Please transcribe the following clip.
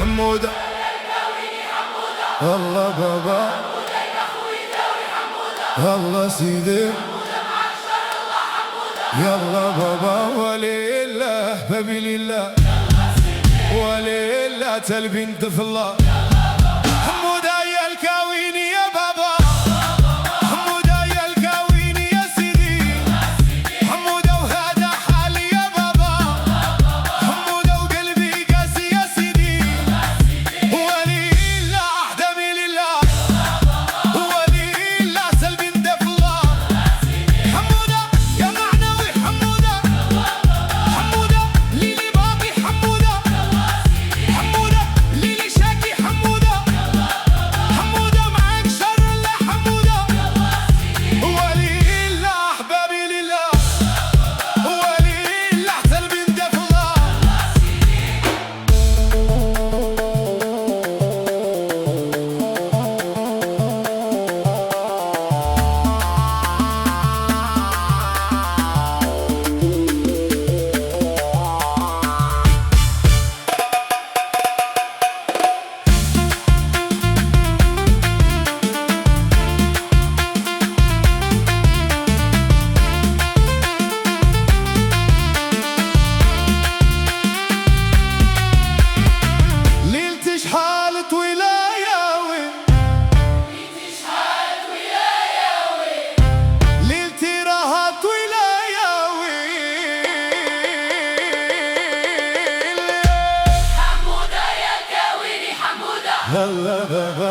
حمودة الله بابا الله سيدي يلا بابا ولي الله بابي لله ولي الله تلبين في الله حمودة يا الكاويني يا بابا حمودة يا الكاويني يا سيدي حمودة وهذا حالي يا بابا حمودة وقلبي قاسي يا سيدي ولي الله أحدمي لله ولي الله تلبين في الله حمودة يا معنوي حمودة حمودة ليلي بابي حمودة حمودة ليلي شاكي حمودة حمودة معاك شر الله حمودة ولي الله أحبابي لله ولي الله تلبين في الله ليلتي شحالة ولاياوي ليلتي راهات ولاياوي حمودة يا الكاويني حمودة هلا بابا